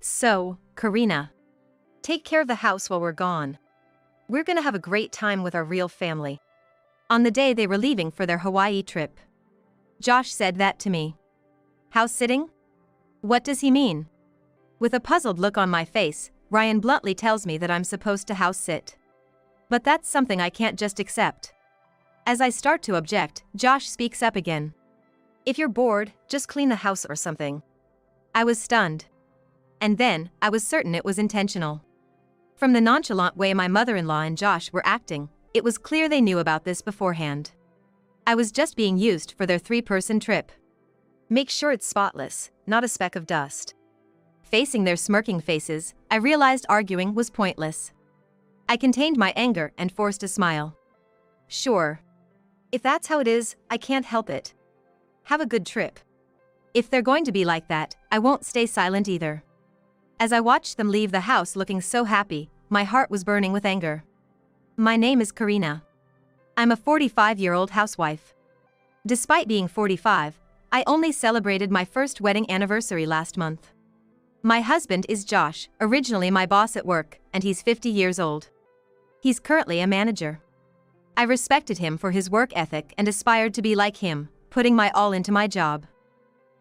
So, Karina, take care of the house while we're gone. We're gonna have a great time with our real family. On the day they were leaving for their Hawaii trip, Josh said that to me. House sitting? What does he mean? With a puzzled look on my face, Ryan bluntly tells me that I'm supposed to house sit. But that's something I can't just accept. As I start to object, Josh speaks up again. If you're bored, just clean the house or something. I was stunned. And then, I was certain it was intentional. From the nonchalant way my mother-in-law and Josh were acting, it was clear they knew about this beforehand. I was just being used for their 3-person trip. Make sure it's spotless, not a speck of dust. Facing their smirking faces, I realized arguing was pointless. I contained my anger and forced a smile. Sure. If that's how it is, I can't help it. Have a good trip. If they're going to be like that, I won't stay silent either. As I watched them leave the house looking so happy, my heart was burning with anger. My name is Karina. I'm a 45-year-old housewife. Despite being 45, I only celebrated my first wedding anniversary last month. My husband is Josh, originally my boss at work, and he's 50 years old. He's currently a manager. I respected him for his work ethic and aspired to be like him, putting my all into my job.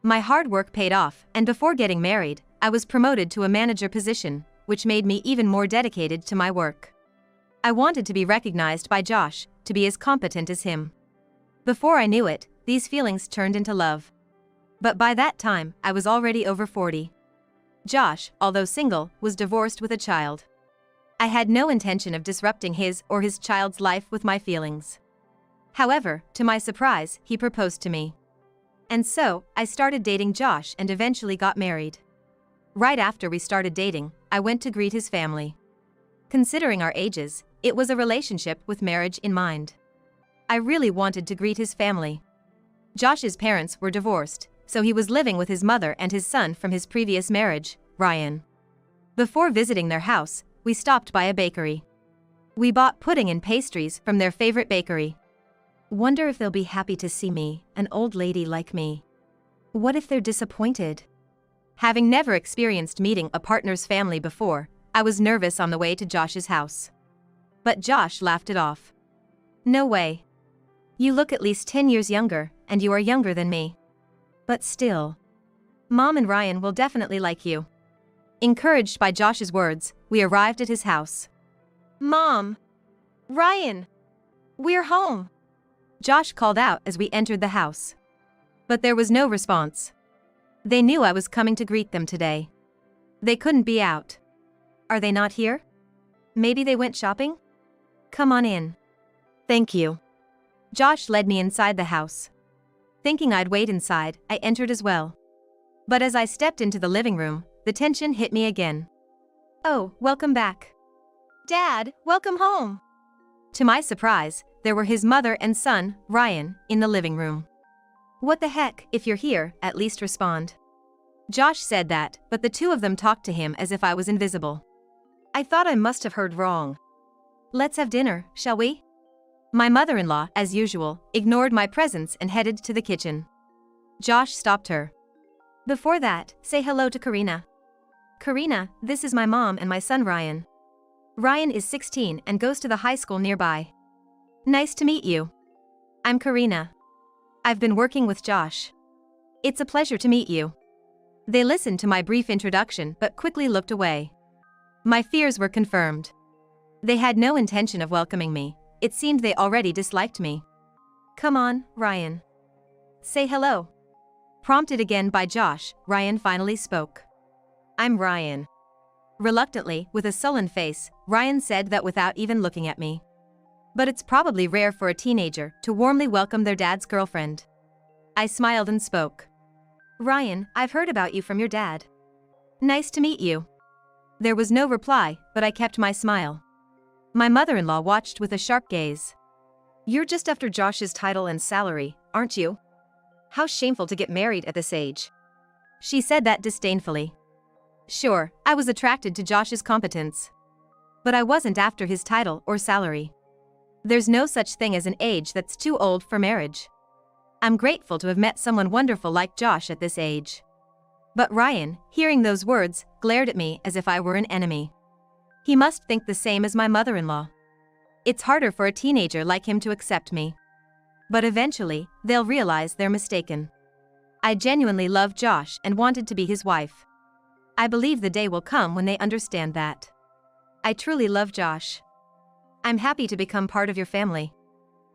My hard work paid off, and before getting married, I was promoted to a manager position, which made me even more dedicated to my work. I wanted to be recognized by Josh, to be as competent as him. Before I knew it, these feelings turned into love. But by that time, I was already over 40. Josh, although single, was divorced with a child. I had no intention of disrupting his or his child's life with my feelings. However, to my surprise, he proposed to me. And so, I started dating Josh and eventually got married. Right after we started dating, I went to greet his family. Considering our ages, it was a relationship with marriage in mind. I really wanted to greet his family. Josh's parents were divorced, so he was living with his mother and his son from his previous marriage, Ryan. Before visiting their house, we stopped by a bakery. We bought pudding and pastries from their favorite bakery. Wonder if they'll be happy to see me, an old lady like me. What if they're disappointed? Having never experienced meeting a partner's family before, I was nervous on the way to Josh's house. But Josh laughed it off. No way. You look at least 10 years younger, and you are younger than me. But still. Mom and Ryan will definitely like you. Encouraged by Josh's words, we arrived at his house. Mom! Ryan! We're home! Josh called out as we entered the house. But there was no response. They knew I was coming to greet them today. They couldn't be out. Are they not here? Maybe they went shopping? Come on in. Thank you. Josh led me inside the house. Thinking I'd wait inside, I entered as well. But as I stepped into the living room, the tension hit me again. Oh, welcome back. Dad, welcome home. To my surprise, there were his mother and son, Ryan, in the living room. What the heck, if you're here, at least respond. Josh said that, but the two of them talked to him as if I was invisible. I thought I must have heard wrong. Let's have dinner, shall we? My mother-in-law, as usual, ignored my presence and headed to the kitchen. Josh stopped her. Before that, say hello to Karina. Karina, this is my mom and my son Ryan. Ryan is 16 and goes to the high school nearby. Nice to meet you. I'm Karina. I've been working with Josh. It's a pleasure to meet you. They listened to my brief introduction but quickly looked away. My fears were confirmed. They had no intention of welcoming me. It seemed they already disliked me. Come on, Ryan. Say hello. Prompted again by Josh, Ryan finally spoke. I'm Ryan. Reluctantly, with a sullen face, Ryan said that without even looking at me. But it's probably rare for a teenager to warmly welcome their dad's girlfriend. I smiled and spoke. Ryan, I've heard about you from your dad. Nice to meet you. There was no reply, but I kept my smile. My mother-in-law watched with a sharp gaze. You're just after Josh's title and salary, aren't you? How shameful to get married at this age. She said that disdainfully. Sure, I was attracted to Josh's competence. But I wasn't after his title or salary. There's no such thing as an age that's too old for marriage. I'm grateful to have met someone wonderful like Josh at this age. But Ryan, hearing those words, glared at me as if I were an enemy. He must think the same as my mother-in-law. It's harder for a teenager like him to accept me. But eventually, they'll realize they're mistaken. I genuinely love Josh and wanted to be his wife. I believe the day will come when they understand that. I truly love Josh. I'm happy to become part of your family.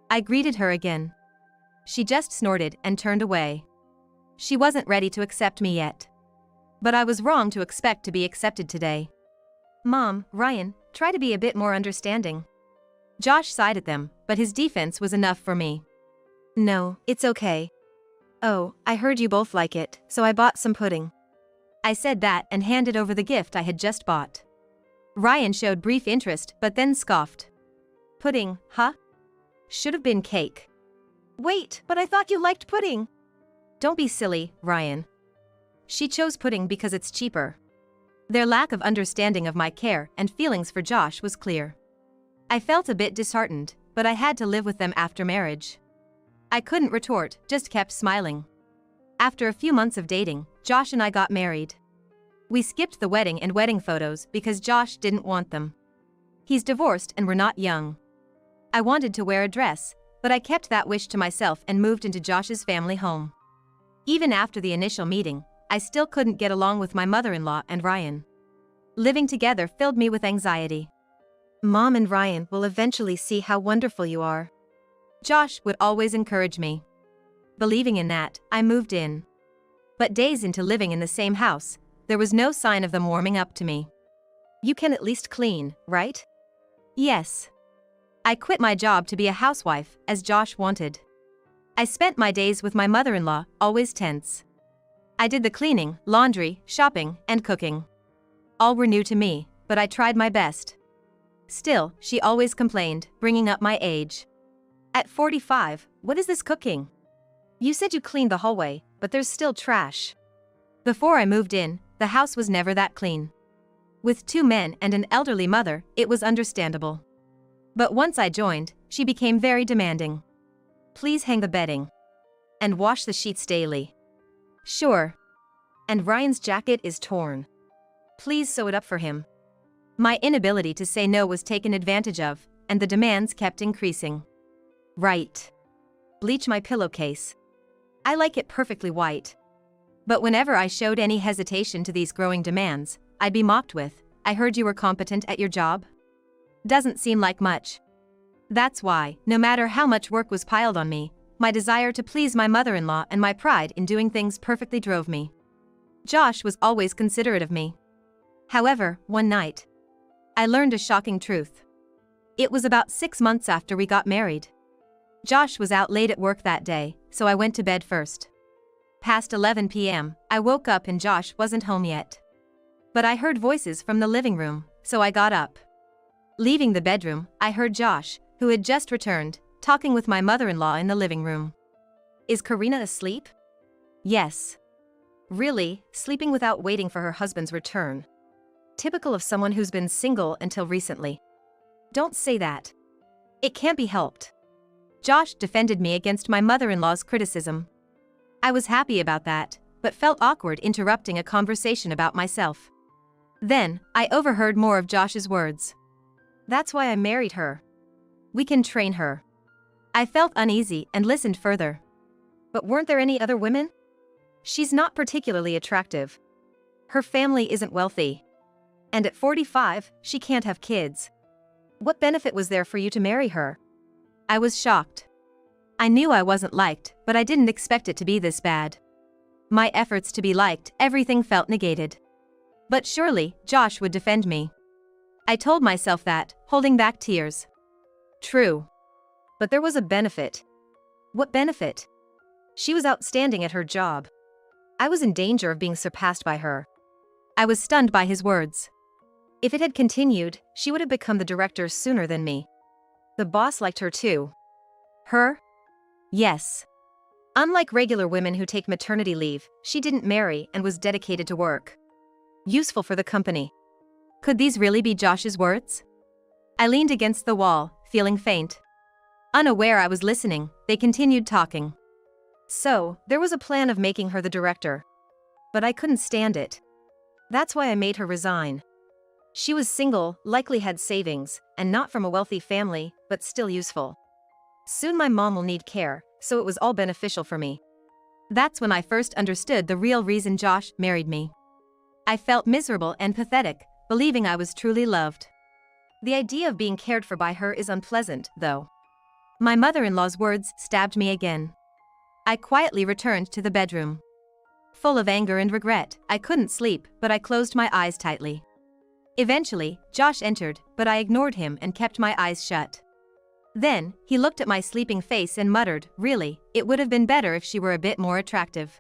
I greeted her again. She just snorted and turned away. She wasn't ready to accept me yet. But I was wrong to expect to be accepted today. Mom, Ryan, try to be a bit more understanding. Josh sighed at them, but his defense was enough for me. No, it's okay. Oh, I heard you both like it, so I bought some pudding. I said that and handed over the gift I had just bought. Ryan showed brief interest but then scoffed. Pudding, huh? Should have been cake. Wait, but I thought you liked pudding. Don't be silly, Ryan. She chose pudding because it's cheaper. Their lack of understanding of my care and feelings for Josh was clear. I felt a bit disheartened, but I had to live with them after marriage. I couldn't retort, just kept smiling. After a few months of dating, Josh and I got married. We skipped the wedding and wedding photos because Josh didn't want them. He's divorced and we're not young. I wanted to wear a dress, but I kept that wish to myself and moved into Josh's family home. Even after the initial meeting, I still couldn't get along with my mother-in-law and Ryan. Living together filled me with anxiety. Mom and Ryan will eventually see how wonderful you are. Josh would always encourage me. Believing in that, I moved in. But days into living in the same house, there was no sign of them warming up to me. You can at least clean, right? Yes. I quit my job to be a housewife, as Josh wanted. I spent my days with my mother-in-law, always tense. I did the cleaning, laundry, shopping, and cooking. All were new to me, but I tried my best. Still, she always complained, bringing up my age. At 45, what is this cooking? You said you cleaned the hallway, but there's still trash. Before I moved in, the house was never that clean. With 2 men and an elderly mother, it was understandable. But once I joined, she became very demanding. Please hang the bedding. And wash the sheets daily. Sure. And Ryan's jacket is torn. Please sew it up for him. My inability to say no was taken advantage of, and the demands kept increasing. Right. Bleach my pillowcase. I like it perfectly white. But whenever I showed any hesitation to these growing demands, I'd be mocked with, I heard you were competent at your job. Doesn't seem like much. That's why, no matter how much work was piled on me, my desire to please my mother-in-law and my pride in doing things perfectly drove me. Josh was always considerate of me. However, one night, I learned a shocking truth. It was about 6 months after we got married. Josh was out late at work that day, so I went to bed first. Past 11 p.m., I woke up and Josh wasn't home yet. But I heard voices from the living room, so I got up. Leaving the bedroom, I heard Josh, who had just returned, talking with my mother-in-law in the living room. Is Karina asleep? Yes. Really, sleeping without waiting for her husband's return. Typical of someone who's been single until recently. Don't say that. It can't be helped. Josh defended me against my mother-in-law's criticism. I was happy about that, but felt awkward interrupting a conversation about myself. Then, I overheard more of Josh's words. That's why I married her. We can train her. I felt uneasy and listened further. But weren't there any other women? She's not particularly attractive. Her family isn't wealthy. And at 45, she can't have kids. What benefit was there for you to marry her? I was shocked. I knew I wasn't liked, but I didn't expect it to be this bad. My efforts to be liked, everything felt negated. But surely, Josh would defend me. I told myself that, holding back tears. True. But there was a benefit. What benefit? She was outstanding at her job. I was in danger of being surpassed by her. I was stunned by his words. If it had continued, she would have become the director sooner than me. The boss liked her too. Her? Yes. Unlike regular women who take maternity leave, she didn't marry and was dedicated to work. Useful for the company. Could these really be Josh's words? I leaned against the wall, feeling faint. Unaware I was listening, they continued talking. So, there was a plan of making her the director. But I couldn't stand it. That's why I made her resign. She was single, likely had savings, and not from a wealthy family, but still useful. Soon my mom will need care, so it was all beneficial for me. That's when I first understood the real reason Josh married me. I felt miserable and pathetic, believing I was truly loved. The idea of being cared for by her is unpleasant, though. My mother-in-law's words stabbed me again. I quietly returned to the bedroom. Full of anger and regret, I couldn't sleep, but I closed my eyes tightly. Eventually, Josh entered, but I ignored him and kept my eyes shut. Then, he looked at my sleeping face and muttered, "Really, it would have been better if she were a bit more attractive."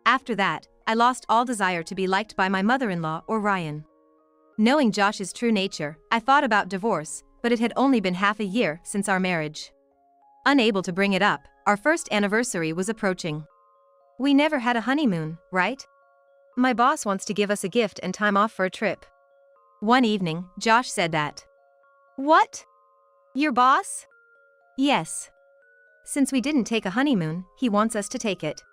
After that, I lost all desire to be liked by my mother-in-law or Ryan. Knowing Josh's true nature, I thought about divorce, but it had only been half a year since our marriage. Unable to bring it up, our first anniversary was approaching. We never had a honeymoon, right? My boss wants to give us a gift and time off for a trip. One evening, Josh said that. What? Your boss? Yes. Since we didn't take a honeymoon, he wants us to take it.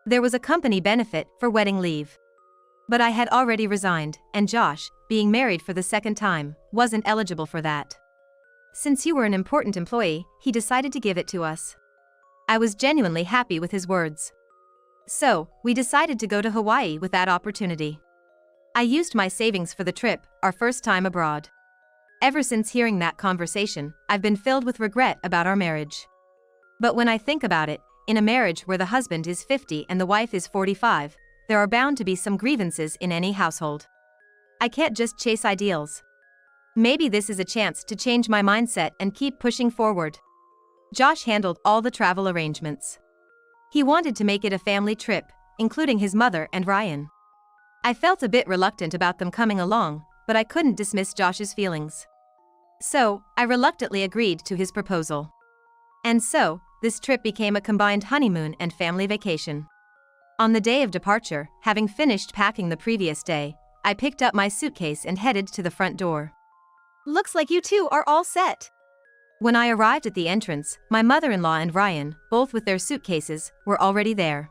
There was a company benefit for wedding leave. But I had already resigned, and Josh, being married for the second time, wasn't eligible for that. Since you were an important employee, he decided to give it to us. I was genuinely happy with his words. So, we decided to go to Hawaii with that opportunity. I used my savings for the trip, our first time abroad. Ever since hearing that conversation, I've been filled with regret about our marriage. But when I think about it, in a marriage where the husband is 50 and the wife is 45, there are bound to be some grievances in any household. I can't just chase ideals. Maybe this is a chance to change my mindset and keep pushing forward. Josh handled all the travel arrangements. He wanted to make it a family trip, including his mother and Ryan. I felt a bit reluctant about them coming along, but I couldn't dismiss Josh's feelings. So, I reluctantly agreed to his proposal. And so, this trip became a combined honeymoon and family vacation. On the day of departure, having finished packing the previous day, I picked up my suitcase and headed to the front door. Looks like you two are all set. When I arrived at the entrance, my mother-in-law and Ryan, both with their suitcases, were already there.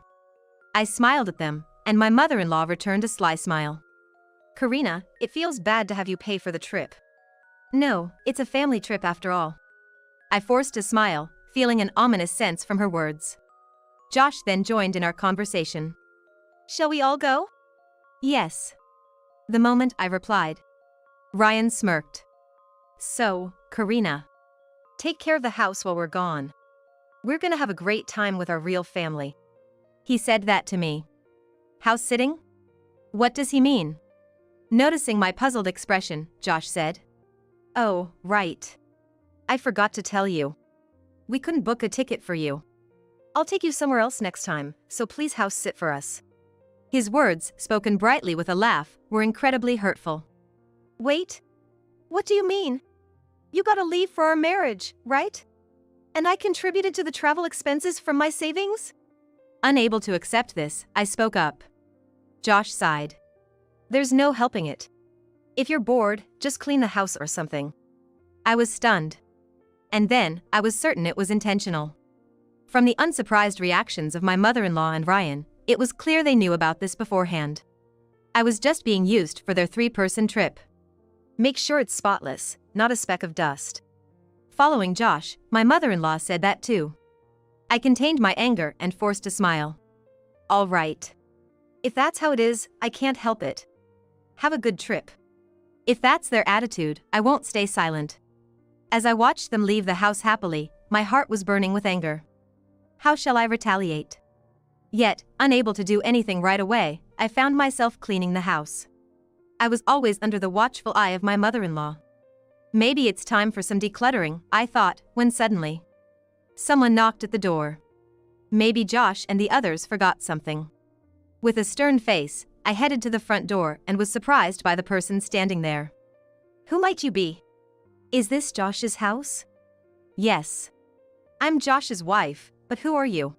I smiled at them, and my mother-in-law returned a sly smile. Karina, it feels bad to have you pay for the trip. No, it's a family trip after all. I forced a smile, feeling an ominous sense from her words. Josh then joined in our conversation. Shall we all go? Yes. The moment I replied. Ryan smirked. So, Karina. Take care of the house while we're gone. We're gonna have a great time with our real family. He said that to me. House sitting? What does he mean? Noticing my puzzled expression, Josh said. Oh, right. I forgot to tell you. We couldn't book a ticket for you. I'll take you somewhere else next time, so please house sit for us. His words, spoken brightly with a laugh, were incredibly hurtful. Wait. What do you mean? You gotta leave for our marriage, right? And I contributed to the travel expenses from my savings? Unable to accept this, I spoke up. Josh sighed. There's no helping it. If you're bored, just clean the house or something. I was stunned. And then, I was certain it was intentional. From the unsurprised reactions of my mother-in-law and Ryan, it was clear they knew about this beforehand. I was just being used for their 3-person trip. Make sure it's spotless, not a speck of dust. Following Josh, my mother-in-law said that too. I contained my anger and forced a smile. All right. If that's how it is, I can't help it. Have a good trip. If that's their attitude, I won't stay silent. As I watched them leave the house happily, my heart was burning with anger. How shall I retaliate? Yet, unable to do anything right away, I found myself cleaning the house. I was always under the watchful eye of my mother-in-law. Maybe it's time for some decluttering, I thought, when suddenly someone knocked at the door. Maybe Josh and the others forgot something. With a stern face, I headed to the front door and was surprised by the person standing there. Who might you be? Is this Josh's house? Yes. I'm Josh's wife, but who are you?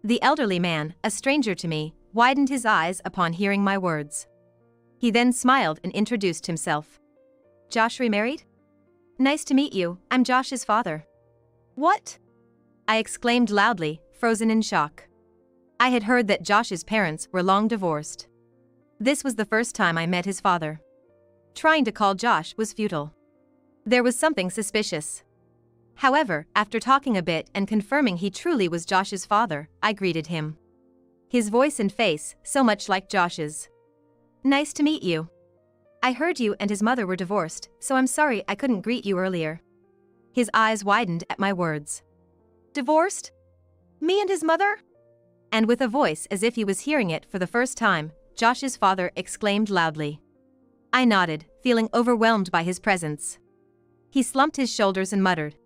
The elderly man, a stranger to me, widened his eyes upon hearing my words. He then smiled and introduced himself. Josh remarried? Nice to meet you, I'm Josh's father. What? I exclaimed loudly, frozen in shock. I had heard that Josh's parents were long divorced. This was the first time I met his father. Trying to call Josh was futile. There was something suspicious. However, after talking a bit and confirming he truly was Josh's father, I greeted him. His voice and face, so much like Josh's. "Nice to meet you. I heard you and his mother were divorced, so I'm sorry I couldn't greet you earlier." His eyes widened at my words. "Divorced? Me and his mother?" And with a voice as if he was hearing it for the first time, Josh's father exclaimed loudly. I nodded, feeling overwhelmed by his presence. He slumped his shoulders and muttered,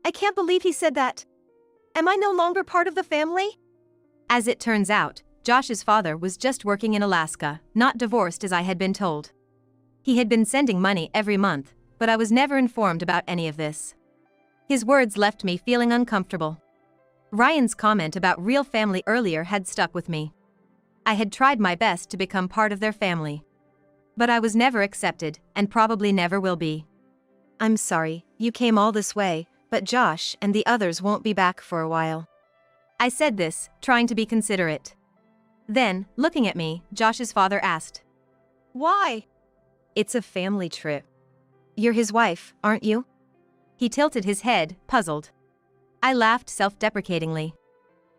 "I can't believe he said that. Am I no longer part of the family?" As it turns out, Josh's father was just working in Alaska, not divorced as I had been told. He had been sending money every month, but I was never informed about any of this. His words left me feeling uncomfortable. Ryan's comment about real family earlier had stuck with me. I had tried my best to become part of their family. But I was never accepted, and probably never will be. "I'm sorry, you came all this way, but Josh and the others won't be back for a while." I said this, trying to be considerate. Then, looking at me, Josh's father asked, "Why?" "It's a family trip. You're his wife, aren't you?" He tilted his head, puzzled. I laughed self-deprecatingly.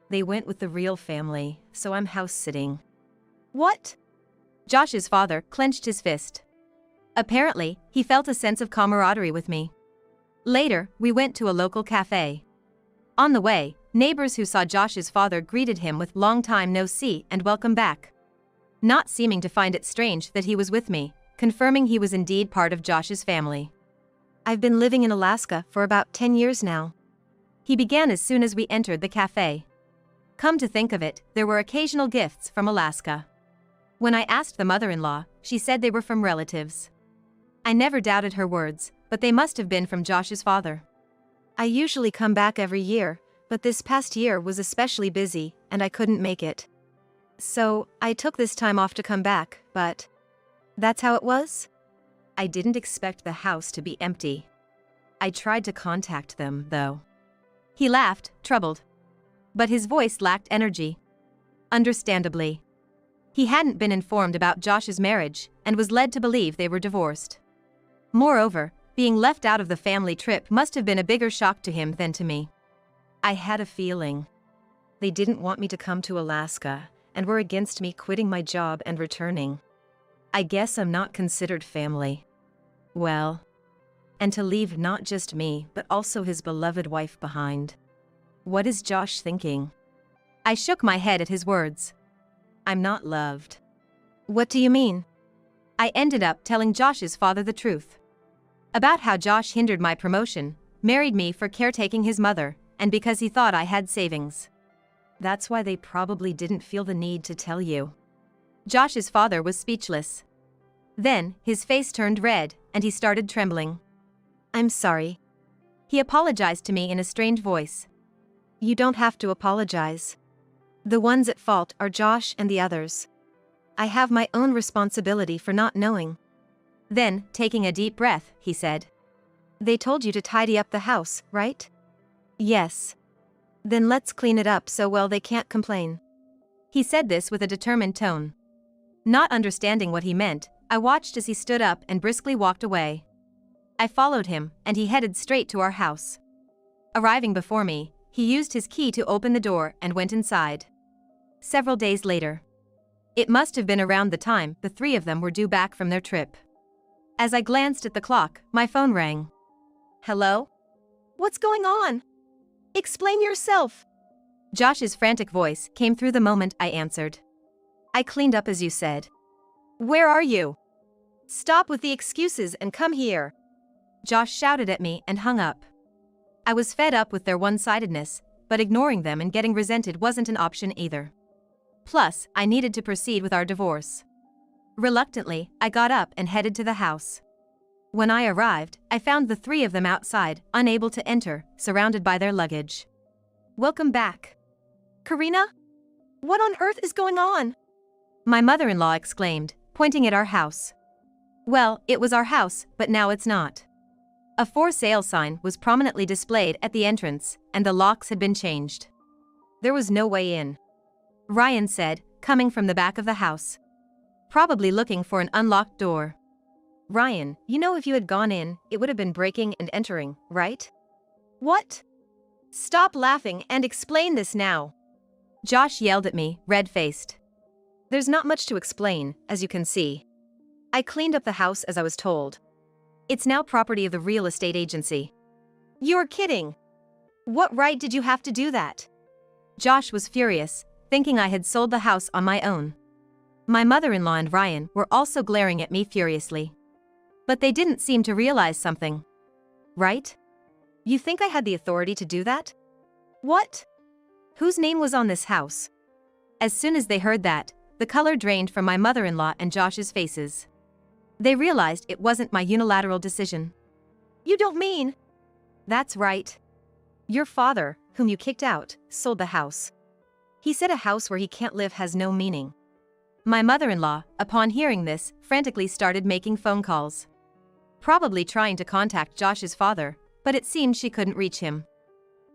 "They went with the real family, so I'm house-sitting." "What?" Josh's father clenched his fist. Apparently, he felt a sense of camaraderie with me. Later, we went to a local cafe. On the way, neighbors who saw Josh's father greeted him with "long time no see" and "welcome back." Not seeming to find it strange that he was with me, confirming he was indeed part of Josh's family. "I've been living in Alaska for about 10 years now." He began as soon as we entered the cafe. Come to think of it, there were occasional gifts from Alaska. When I asked the mother-in-law, she said they were from relatives. I never doubted her words, but they must have been from Josh's father. "I usually come back every year, but this past year was especially busy, and I couldn't make it. So, I took this time off to come back, but that's how it was?" I didn't expect the house to be empty. I tried to contact them, though. He laughed, troubled. But his voice lacked energy. Understandably. He hadn't been informed about Josh's marriage, and was led to believe they were divorced. Moreover, being left out of the family trip must have been a bigger shock to him than to me. I had a feeling. They didn't want me to come to Alaska, and were against me quitting my job and returning. I guess I'm not considered family. Well, and to leave not just me, but also his beloved wife behind. What is Josh thinking? I shook my head at his words. I'm not loved. What do you mean? I ended up telling Josh's father the truth. About how Josh hindered my promotion, married me for caretaking his mother, and because he thought I had savings. That's why they probably didn't feel the need to tell you. Josh's father was speechless. Then, his face turned red, and he started trembling. I'm sorry. He apologized to me in a strange voice. You don't have to apologize. The ones at fault are Josh and the others. I have my own responsibility for not knowing. Then, taking a deep breath, he said. They told you to tidy up the house, right? Yes. Then let's clean it up so well they can't complain. He said this with a determined tone. Not understanding what he meant, I watched as he stood up and briskly walked away. I followed him, and he headed straight to our house. Arriving before me, he used his key to open the door and went inside. Several days later. It must have been around the time the three of them were due back from their trip. As I glanced at the clock, my phone rang. Hello? What's going on? Explain yourself. Josh's frantic voice came through the moment I answered. I cleaned up as you said. Where are you? Stop with the excuses and come here. Josh shouted at me and hung up. I was fed up with their one-sidedness, but ignoring them and getting resented wasn't an option either. Plus, I needed to proceed with our divorce. Reluctantly, I got up and headed to the house. When I arrived, I found the three of them outside, unable to enter, surrounded by their luggage. Welcome back. Karina? What on earth is going on? My mother-in-law exclaimed, pointing at our house. Well, it was our house, but now it's not. A for sale sign was prominently displayed at the entrance, and the locks had been changed. There was no way in. Ryan said, coming from the back of the house. Probably looking for an unlocked door. Ryan, you know if you had gone in, it would have been breaking and entering, right? What? Stop laughing and explain this now. Josh yelled at me, red-faced. There's not much to explain, as you can see. I cleaned up the house as I was told. It's now property of the real estate agency. You're kidding. What right did you have to do that? Josh was furious, thinking I had sold the house on my own. My mother-in-law and Ryan were also glaring at me furiously. But they didn't seem to realize something. Right? You think I had the authority to do that? What? Whose name was on this house? As soon as they heard that, the color drained from my mother-in-law and Josh's faces. They realized it wasn't my unilateral decision. You don't mean? That's right. Your father, whom you kicked out, sold the house. He said a house where he can't live has no meaning. My mother-in-law, upon hearing this, frantically started making phone calls. Probably trying to contact Josh's father, but it seemed she couldn't reach him.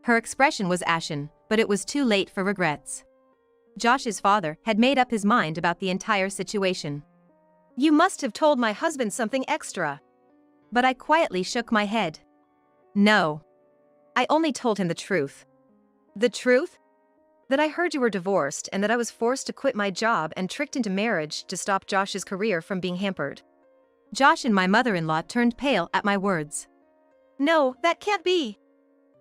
Her expression was ashen, but it was too late for regrets. Josh's father had made up his mind about the entire situation. You must have told my husband something extra. But I quietly shook my head. No. I only told him the truth. The truth? That I heard you were divorced and that I was forced to quit my job and tricked into marriage to stop Josh's career from being hampered. Josh and my mother-in-law turned pale at my words. No, that can't be.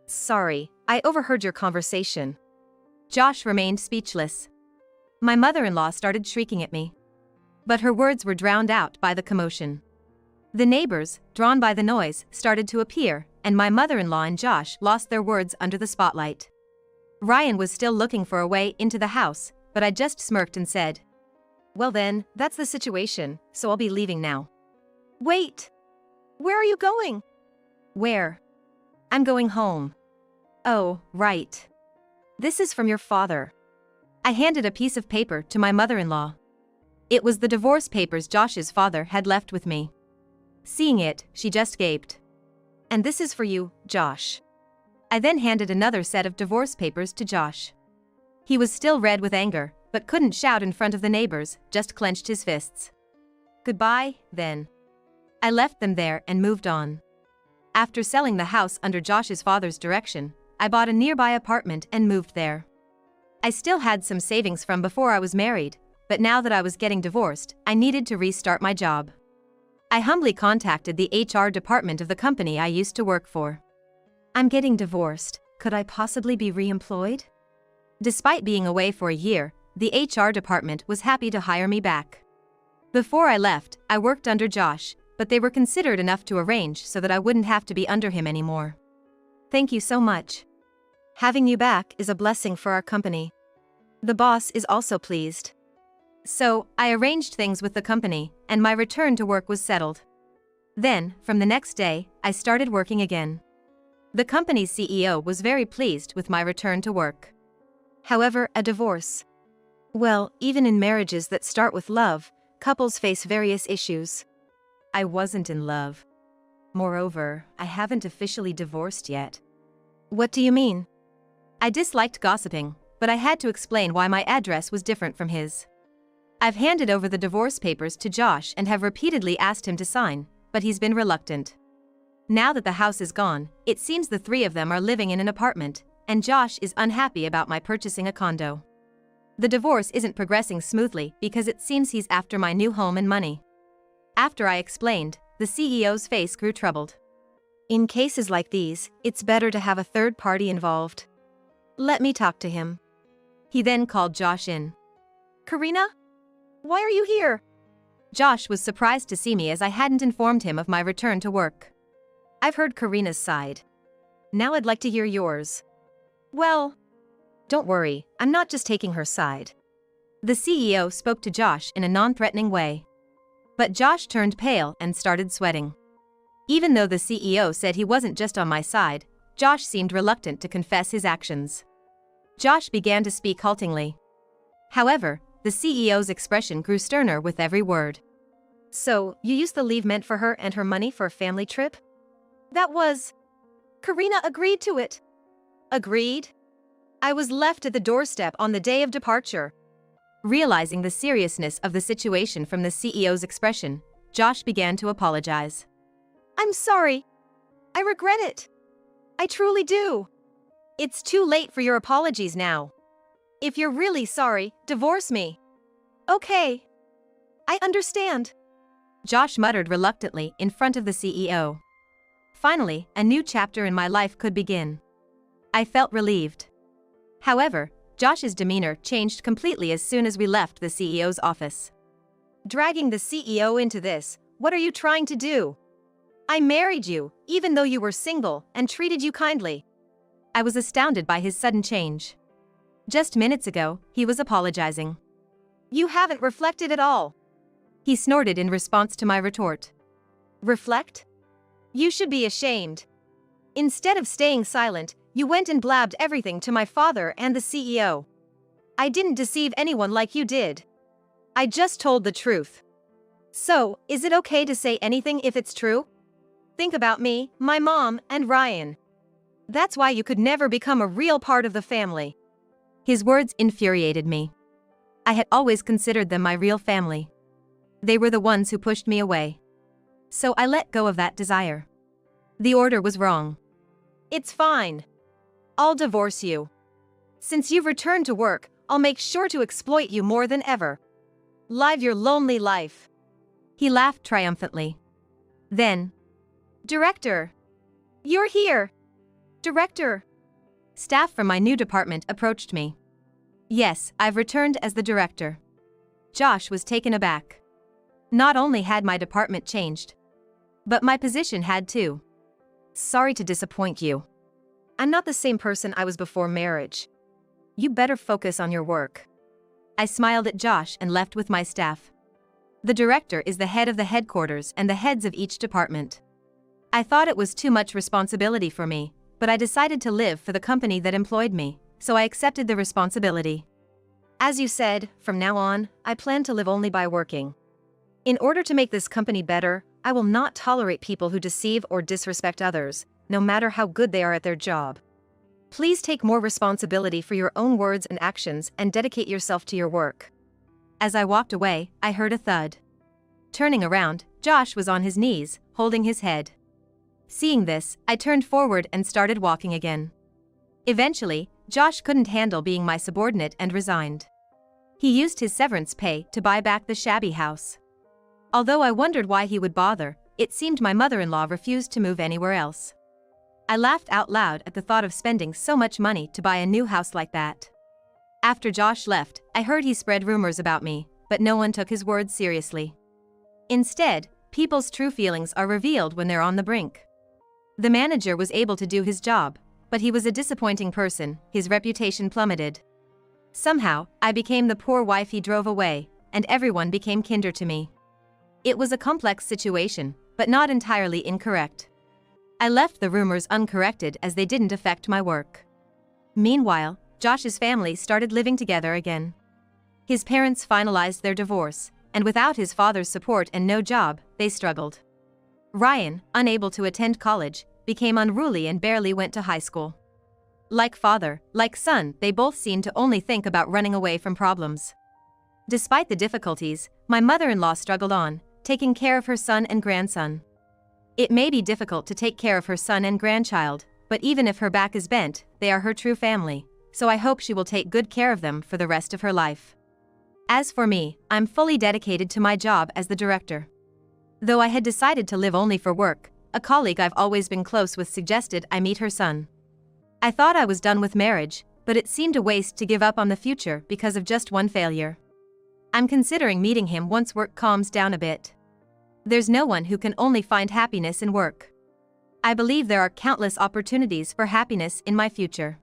Sorry, I overheard your conversation. Josh remained speechless. My mother-in-law started shrieking at me. But her words were drowned out by the commotion. The neighbors, drawn by the noise, started to appear, and my mother-in-law and Josh lost their words under the spotlight. Ryan was still looking for a way into the house, but I just smirked and said, Well then, that's the situation, so I'll be leaving now. Wait! Where are you going? Where? I'm going home. Oh, right. This is from your father. I handed a piece of paper to my mother-in-law. It was the divorce papers Josh's father had left with me. Seeing it, she just gaped. And this is for you, Josh. I then handed another set of divorce papers to Josh. He was still red with anger, but couldn't shout in front of the neighbors, just clenched his fists. Goodbye, then. I left them there and moved on. After selling the house under Josh's father's direction, I bought a nearby apartment and moved there. I still had some savings from before I was married, but now that I was getting divorced, I needed to restart my job. I humbly contacted the HR department of the company I used to work for. I'm getting divorced, could I possibly be re-employed? Despite being away for a year, the HR department was happy to hire me back. Before I left, I worked under Josh, but they were considerate enough to arrange so that I wouldn't have to be under him anymore. Thank you so much. Having you back is a blessing for our company. The boss is also pleased. So, I arranged things with the company, and my return to work was settled. Then, from the next day, I started working again. The company's CEO was very pleased with my return to work. However, a divorce. Well, even in marriages that start with love, couples face various issues. I wasn't in love. Moreover, I haven't officially divorced yet. What do you mean? I disliked gossiping, but I had to explain why my address was different from his. I've handed over the divorce papers to Josh and have repeatedly asked him to sign, but he's been reluctant. Now that the house is gone, it seems the three of them are living in an apartment, and Josh is unhappy about my purchasing a condo. The divorce isn't progressing smoothly because it seems he's after my new home and money. After I explained, the CEO's face grew troubled. In cases like these, it's better to have a third party involved. Let me talk to him. He then called Josh in. Karina? Why are you here? Josh was surprised to see me as I hadn't informed him of my return to work. I've heard Karina's side. Now I'd like to hear yours. Well, don't worry, I'm not just taking her side. The CEO spoke to Josh in a non-threatening way. But Josh turned pale and started sweating. Even though the CEO said he wasn't just on my side, Josh seemed reluctant to confess his actions. Josh began to speak haltingly. However, the CEO's expression grew sterner with every word. So, you used the leave meant for her and her money for a family trip? That was... Karina agreed to it. Agreed? I was left at the doorstep on the day of departure. Realizing the seriousness of the situation from the CEO's expression, Josh began to apologize. "I'm sorry. I regret it. I truly do. It's too late for your apologies now. If you're really sorry, divorce me." "Okay. I understand," Josh muttered reluctantly in front of the CEO. Finally, a new chapter in my life could begin. I felt relieved. However, Josh's demeanor changed completely as soon as we left the CEO's office. "Dragging the CEO into this, what are you trying to do? I married you, even though you were single, and treated you kindly." I was astounded by his sudden change. Just minutes ago, he was apologizing. "You haven't reflected at all," he snorted in response to my retort. "Reflect? You should be ashamed. Instead of staying silent, you went and blabbed everything to my father and the CEO. I didn't deceive anyone like you did. I just told the truth. So, is it okay to say anything if it's true? Think about me, my mom, and Ryan. That's why you could never become a real part of the family." His words infuriated me. I had always considered them my real family. They were the ones who pushed me away. So I let go of that desire. The order was wrong. "It's fine. I'll divorce you. Since you've returned to work, I'll make sure to exploit you more than ever. Live your lonely life." He laughed triumphantly. Then, "Director! You're here! Director!" Staff from my new department approached me. Yes, I've returned as the director. Josh was taken aback. Not only had my department changed, but my position had too. "Sorry to disappoint you. I'm not the same person I was before marriage. You better focus on your work." I smiled at Josh and left with my staff. The director is the head of the headquarters and the heads of each department. I thought it was too much responsibility for me, but I decided to live for the company that employed me, so I accepted the responsibility. As you said, from now on, I plan to live only by working. In order to make this company better, I will not tolerate people who deceive or disrespect others, no matter how good they are at their job. Please take more responsibility for your own words and actions and dedicate yourself to your work. As I walked away, I heard a thud. Turning around, Josh was on his knees, holding his head. Seeing this, I turned forward and started walking again. Eventually, Josh couldn't handle being my subordinate and resigned. He used his severance pay to buy back the shabby house. Although I wondered why he would bother, it seemed my mother-in-law refused to move anywhere else. I laughed out loud at the thought of spending so much money to buy a new house like that. After Josh left, I heard he spread rumors about me, but no one took his words seriously. Instead, people's true feelings are revealed when they're on the brink. The manager was able to do his job, but he was a disappointing person, his reputation plummeted. Somehow, I became the poor wife he drove away, and everyone became kinder to me. It was a complex situation, but not entirely incorrect. I left the rumors uncorrected as they didn't affect my work. Meanwhile, Josh's family started living together again. His parents finalized their divorce, and without his father's support and no job, they struggled. Ryan, unable to attend college, became unruly and barely went to high school. Like father, like son, they both seemed to only think about running away from problems. Despite the difficulties, my mother-in-law struggled on, taking care of her son and grandson. It may be difficult to take care of her son and grandchild, but even if her back is bent, they are her true family, so I hope she will take good care of them for the rest of her life. As for me, I'm fully dedicated to my job as the director. Though I had decided to live only for work, a colleague I've always been close with suggested I meet her son. I thought I was done with marriage, but it seemed a waste to give up on the future because of just one failure. I'm considering meeting him once work calms down a bit. There's no one who can only find happiness in work. I believe there are countless opportunities for happiness in my future.